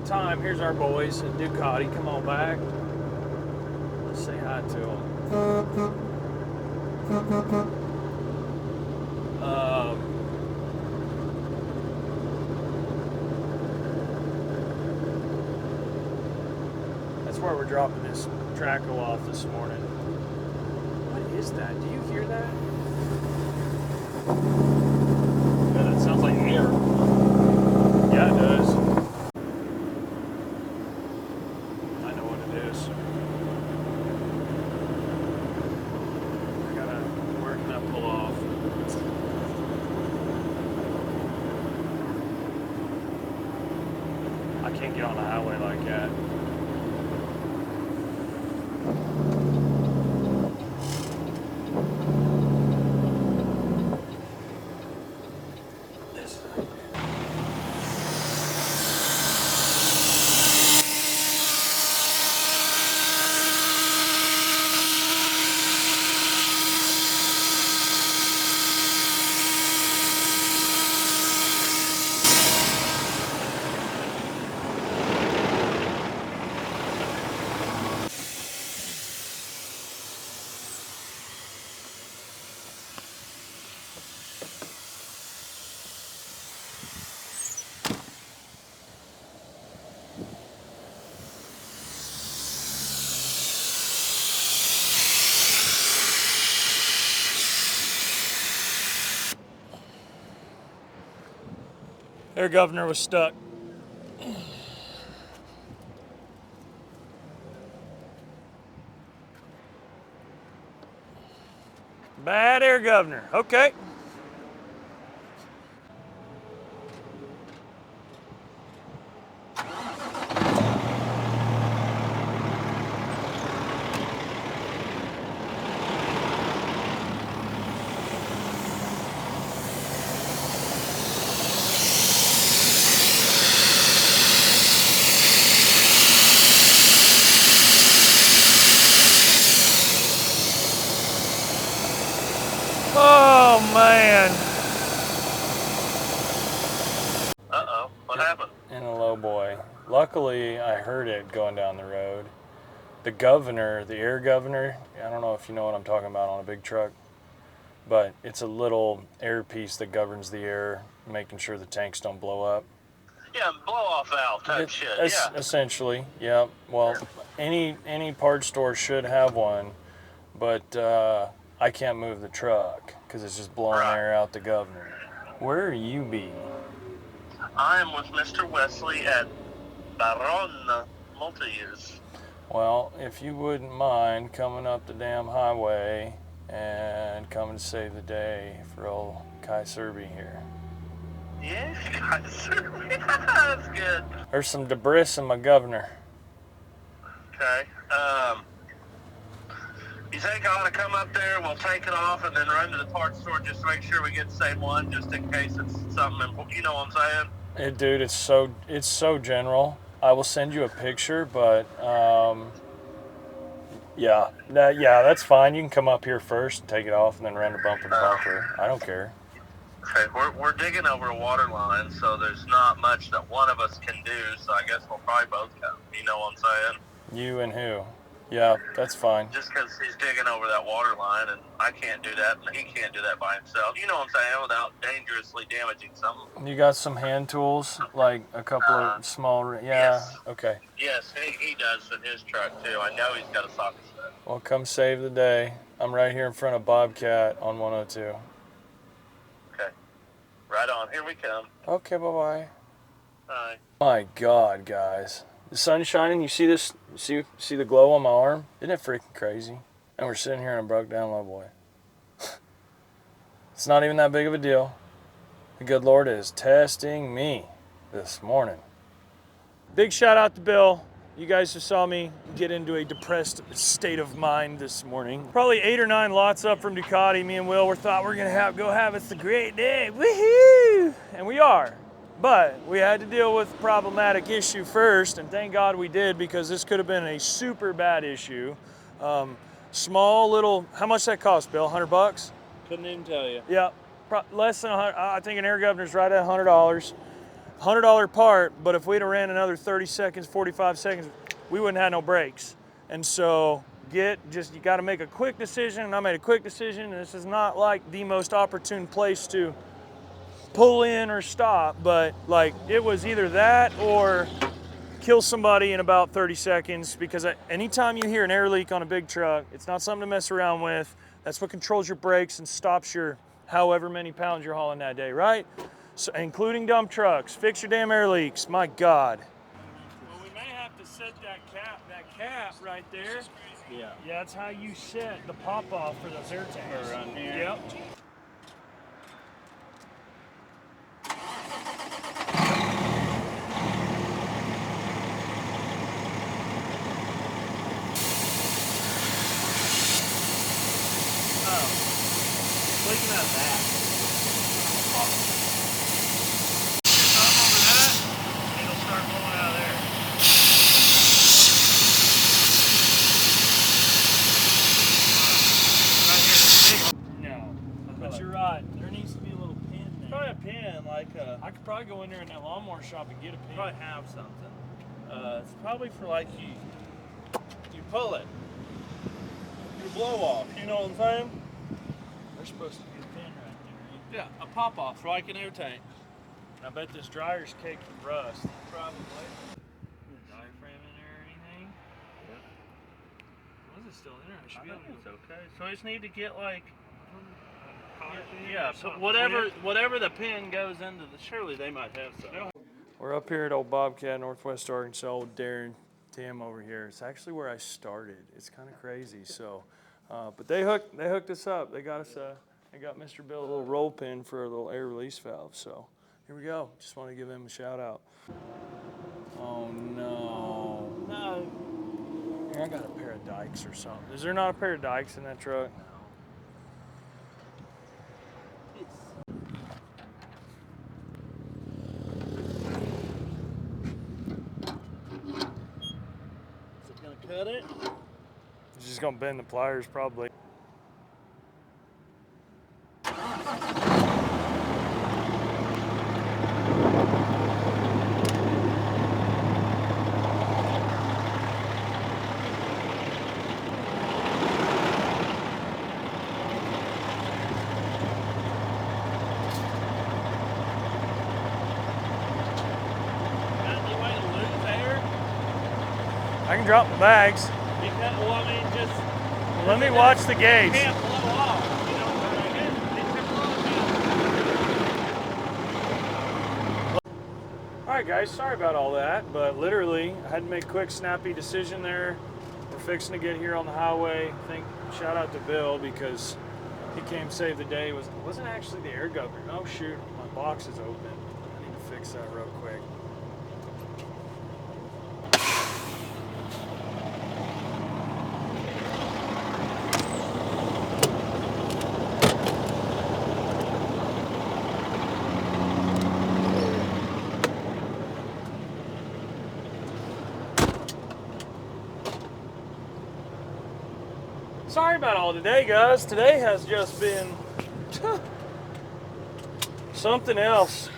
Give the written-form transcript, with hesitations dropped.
long time. Here's our boys at Ducati. Come on back. Let's say hi to them. That's where we're dropping this Traco off this morning. What is that? Do you hear that? Yeah, that sounds like air. Yeah, it does. I know what it is. I gotta work that pull off. I can't get on the highway like that. Air governor was stuck. Bad air governor. Okay. Oh, man. Uh-oh, what happened? In a Lowboy. Luckily, I heard it going down the road. The governor, the air governor, I don't know if you know what I'm talking about on a big truck, but it's a little air piece that governs the air, making sure the tanks don't blow up. Yeah, blow-off valve type shit, yeah. Essentially, yeah. Well, any parts store should have one, but I can't move the truck because it's just blowing air out the governor. Where are you be? I am with Mr. Wesley at Baron Multi-Use. Well, if you wouldn't mind coming up the damn highway and coming to save the day for old Kai Serby here. Yeah, Kai Serby. That's good. There's some debris in my governor. Okay. You think I ought to come up there, we'll take it off, and then run to the parts store just to make sure we get the same one, just in case it's something important. You know what I'm saying? Dude, it's so general. I will send you a picture, but yeah, that's fine. You can come up here first and take it off, and then run to bumper to bumper. I don't care. Okay, we're digging over a water line, so there's not much that one of us can do. So I guess we'll probably both come. You know what I'm saying? You and who? Yeah, that's fine. Just because he's digging over that water line, and I can't do that, and he can't do that by himself. You know what I'm saying? Without dangerously damaging something. You got some hand tools, like a couple of small. Yeah. Yes. Okay. Yes, he does in his truck too. I know he's got a socket set. Well, come save the day. I'm right here in front of Bobcat on 102. Okay. Right on. Here we come. Okay. Bye-bye. Bye. My God, guys. The sun's shining. You see this? See the glow on my arm? Isn't it freaking crazy? And we're sitting here in a broke down Lowboy. It's not even that big of a deal. The good Lord is testing me this morning. Big shout out to Bill. You guys just saw me get into a depressed state of mind this morning. Probably 8 or 9 lots up from Ducati. Me and Will thought we're gonna go have us a great day. Woohoo! And we are. But we had to deal with a problematic issue first, and thank God we did, because this could have been a super bad issue. Small little, how much that cost, Bill? 100 bucks? Couldn't even tell you. Yeah, less than 100. I think an air governor's right at $100. $100 part, but if we'd have ran another 30 seconds, 45 seconds, we wouldn't have no brakes. And so you got to make a quick decision, and I made a quick decision, and this is not like the most opportune place to pull in or stop, but like it was either that or kill somebody in about 30 seconds, because anytime you hear an air leak on a big truck, it's not something to mess around with. That's what controls your brakes and stops your however many pounds you're hauling that day, right? So, including dump trucks. Fix your damn air leaks, my God. Well, we may have to set that cap right there. Yeah. Yeah, that's how you set the pop-off for those air tanks. Around here. Yep. Looking at that. Thumb over that, it'll start blowing out of there. Right here, this big. No, but you're right. There needs to be a little pin there. Probably a pin, like I could probably go in there in that lawnmower shop and get a pin. probably have something. It's probably for like you pull it. Your blow off, you know what I'm saying? There's supposed to be a pin right there. Yeah, a pop off for like an air tank. I bet this dryer's caked with rust. Probably. Diaphragm in there or anything? Yeah. Was it still in there? I should I be think able it's okay. So I just need to get like Yeah, so whatever the pin goes into the, surely they might have some. We're up here at Old Bobcat, Northwest Arkansas, old Darren, Tim over here. It's actually where I started. It's kind of crazy. So, but they hooked us up. They got us they got Mr. Bill a little roll pin for a little air release valve. So here we go. Just want to give him a shout out. Oh no. No. Here, I got a pair of dikes or something. Is there not a pair of dikes in that truck? Is it gonna cut it? It's just gonna bend the pliers probably. I can drop the bags. Because, well, I mean, just Let me watch the gauge. can't blow off. You know what I mean? All right, guys, sorry about all that, but literally, I had to make a quick, snappy decision there. We're fixing to get here on the highway. I think, shout out to Bill, because he came save the day. It wasn't actually the air governor. Oh, shoot, my box is open. I need to fix that real quick. Sorry about all today, guys. Today has just been something else.